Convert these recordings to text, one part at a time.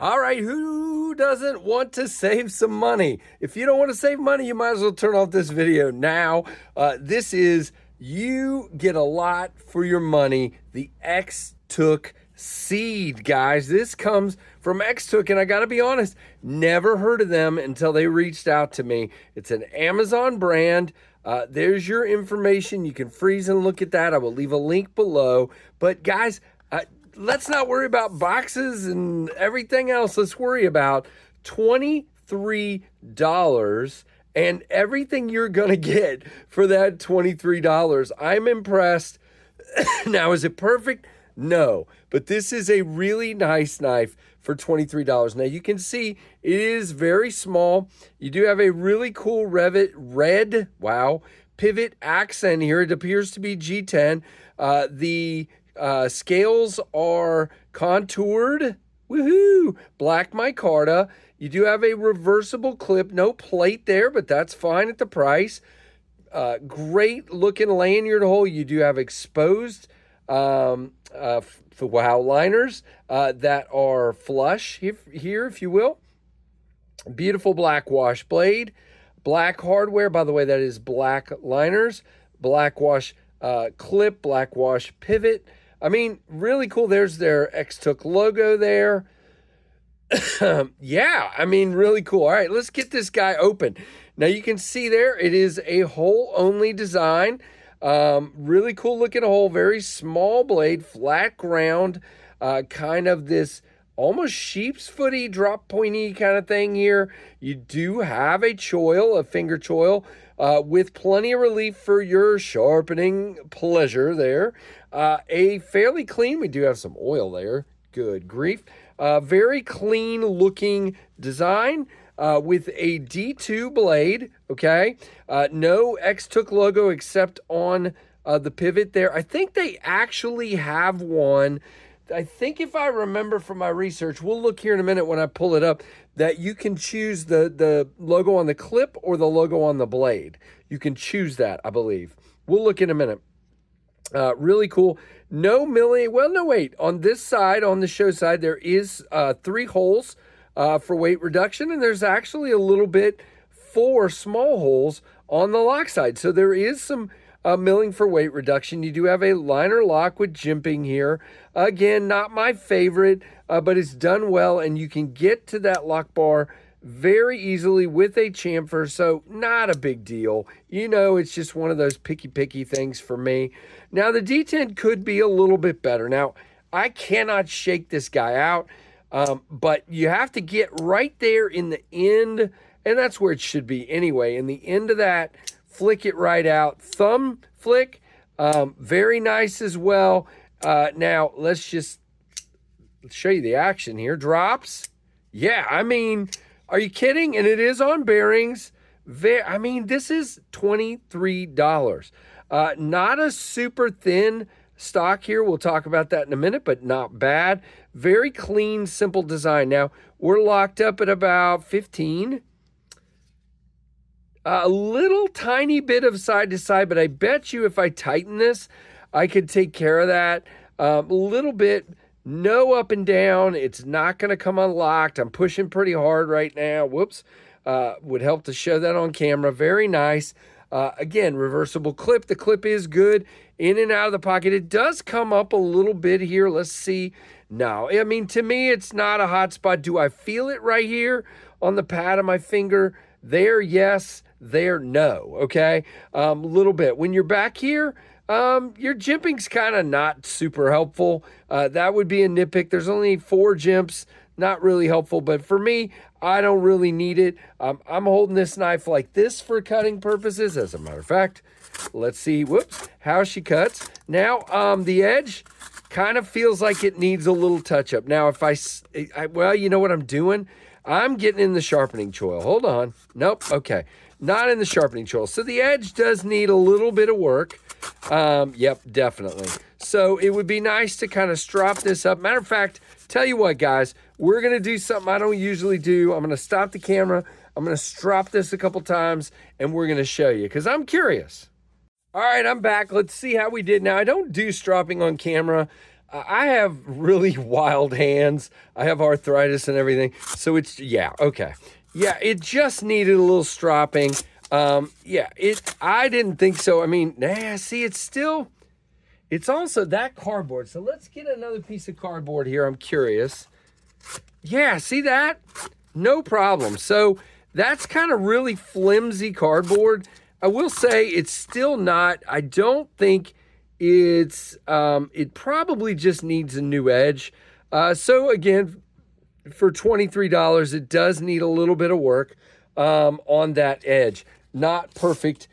All right, who doesn't want to save some money? If you don't want to save money, you might as well turn off this video now. This is you get a lot for your money, the Xtouc Seed, guys. This comes from Xtouc, and I got to be honest, never heard of them until they reached out to me. It's an Amazon brand. There's your information. You can freeze and look at that. I will leave a link below. But guys, let's not worry about boxes and everything else. Let's worry about $23 and everything you're going to get for that $23. I'm impressed. Now, is it perfect? No, but this is a really nice knife for $23. Now, you can see it is very small. You do have a really cool red pivot accent here. It appears to be G10. The scales are contoured, woohoo, black micarta. You do have a reversible clip, no plate there, but that's fine at the price. Great looking lanyard hole. You do have exposed liners that are flush here, if you will. Beautiful black wash blade, black hardware. By the way, that is black liners, black wash clip, black wash pivot. I mean, really cool. There's their Xtouc logo there. Yeah, I mean, really cool. All right, let's get this guy open. Now, you can see there, it is a hole-only design. Really cool looking hole, very small blade, flat ground, kind of this almost sheep's footy, drop pointy kind of thing here. You do have a choil, a finger choil, with plenty of relief for your sharpening pleasure there. A fairly clean, we do have some oil there, good grief. Very clean looking design with a D2 blade, okay? No Xtouc logo except on the pivot there. I think they actually have one. I think if I remember from my research, we'll look here in a minute when I pull it up, that you can choose the logo on the clip or the logo on the blade. You can choose that, I believe. We'll look in a minute. Really cool. No milling. Well, no, wait. On this side, on the show side, there is 3 holes for weight reduction, and there's actually a little bit 4 small holes on the lock side. So there is some milling for weight reduction. You do have a liner lock with jimping here. Again, not my favorite, but it's done well, and you can get to that lock bar very easily with a chamfer, so not a big deal. You know, it's just one of those picky things for me. Now, the D10 could be a little bit better. Now, I cannot shake this guy out, but you have to get right there in the end, and that's where it should be anyway. In the end of that, flick it right out. Thumb flick, very nice as well. Now, let's show you the action here. Drops. Yeah, I mean, are you kidding? And it is on bearings. I mean, this is $23. Not a super thin stock here. We'll talk about that in a minute, but not bad. Very clean, simple design. Now, we're locked up at about 15. A little tiny bit of side to side, but I bet you if I tighten this, I could take care of that. A little bit. No up and down. It's not going to come unlocked. I'm pushing pretty hard right now. Whoops. Would help to show that on camera. Very nice. Again, reversible clip. The clip is good. In and out of the pocket. It does come up a little bit here. Let's see. No, I mean, to me, it's not a hot spot. Do I feel it right here on the pad of my finger? There, yes. There, no. Okay. A little bit. When you're back here, your jimping's kind of not super helpful. That would be a nitpick. There's only 4 jimps, not really helpful, but for me, I don't really need it. I'm holding this knife like this for cutting purposes. As a matter of fact, let's see, whoops, how she cuts. Now, the edge kind of feels like it needs a little touch up. Now, if well, you know what I'm doing? I'm getting in the sharpening choil. Hold on. Nope. Okay. Not in the sharpening choil. So the edge does need a little bit of work. Yep, definitely. So it would be nice to kind of strop this up. Matter of fact, tell you what, guys, we're going to do something I don't usually do. I'm going to stop the camera. I'm going to strop this a couple times, and we're going to show you because I'm curious. All right, I'm back. Let's see how we did. Now, I don't do stropping on camera. I have really wild hands. I have arthritis and everything. So it's, yeah, okay. Yeah, it just needed a little stropping. Yeah, I didn't think so. I mean, see, it's also that cardboard. So let's get another piece of cardboard here. I'm curious. Yeah, see that? No problem. So that's kind of really flimsy cardboard. I will say it's still not, I don't think it probably just needs a new edge. So again, for $23, it does need a little bit of work on that edge. Not perfect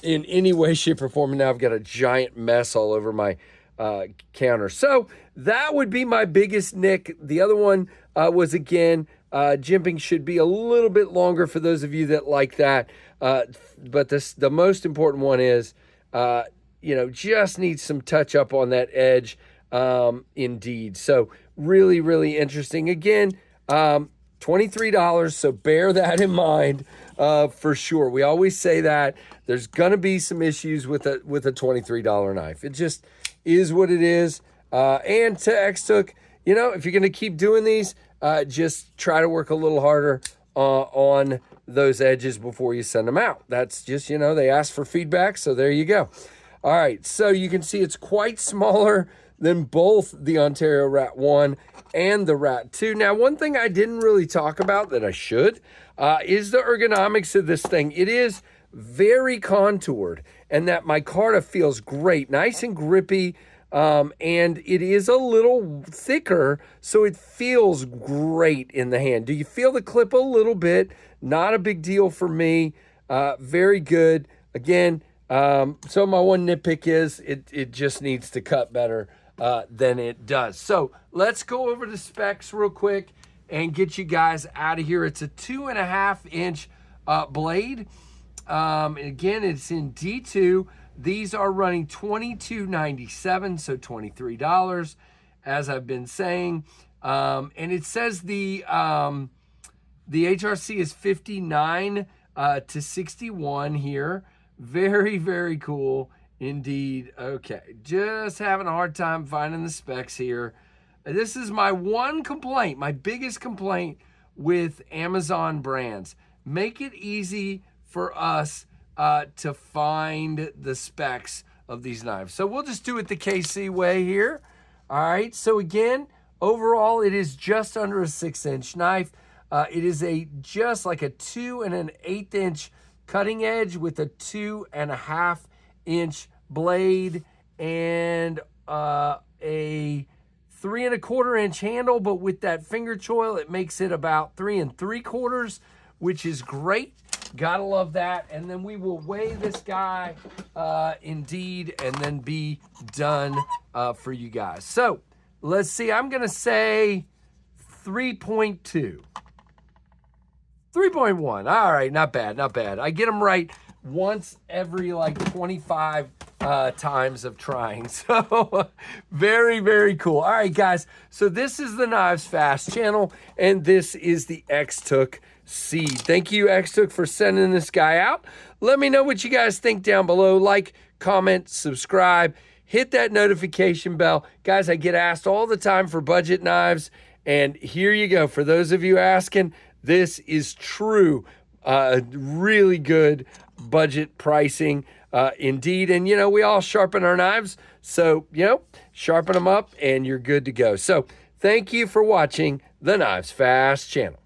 in any way, shape, or form. And now I've got a giant mess all over my counter. So that would be my biggest nick. The other one was, again, jimping should be a little bit longer for those of you that like that. But the most important one is, just needs some touch up on that edge, indeed. So really, really interesting. Again, $23, so bear that in mind for sure. We always say that there's going to be some issues with a $23 knife. It just is what it is. And to Xtouc, if you're going to keep doing these, just try to work a little harder on those edges before you send them out. That's just, they ask for feedback, so there you go. All right, so you can see it's quite smaller than both the Ontario Rat 1 and the Rat 2. Now, one thing I didn't really talk about that I should is the ergonomics of this thing. It is very contoured, and that micarta feels great, nice and grippy, and it is a little thicker, so it feels great in the hand. Do you feel the clip a little bit? Not a big deal for me. Very good. Again, so my one nitpick is it just needs to cut better than it does. So let's go over the specs real quick and get you guys out of here. It's a 2.5-inch blade. Again, it's in D2. These are running $22.97, so $23, as I've been saying. And it says the HRC is 59 to 61 here. Very, very cool indeed. Okay, just having a hard time finding the specs here. This is my one complaint, my biggest complaint with Amazon brands. Make it easy for us to find the specs of these knives. So we'll just do it the KC way here. All right, so again, overall, it is just under a 6-inch knife. It is just like a 2 1/8 inch cutting edge with a 2.5 inch blade and a 3 1/4 inch handle, but with that finger choil, it makes it about 3 3/4, which is great. Gotta love that. And then we will weigh this guy indeed, and then be done for you guys. So let's see, I'm gonna say 3.2. 3.1. All right, not bad, not bad. I get them right once every like 25 times of trying. So very, very cool. All right, guys. So this is the Knives Fast channel, and this is the Xtouc Seed. Thank you, Xtouc, for sending this guy out. Let me know what you guys think down below. Like, comment, subscribe, hit that notification bell. Guys, I get asked all the time for budget knives, and here you go. For those of you asking, this is true, really good budget pricing indeed. And, we all sharpen our knives. So, sharpen them up and you're good to go. So thank you for watching the Knives Fast channel.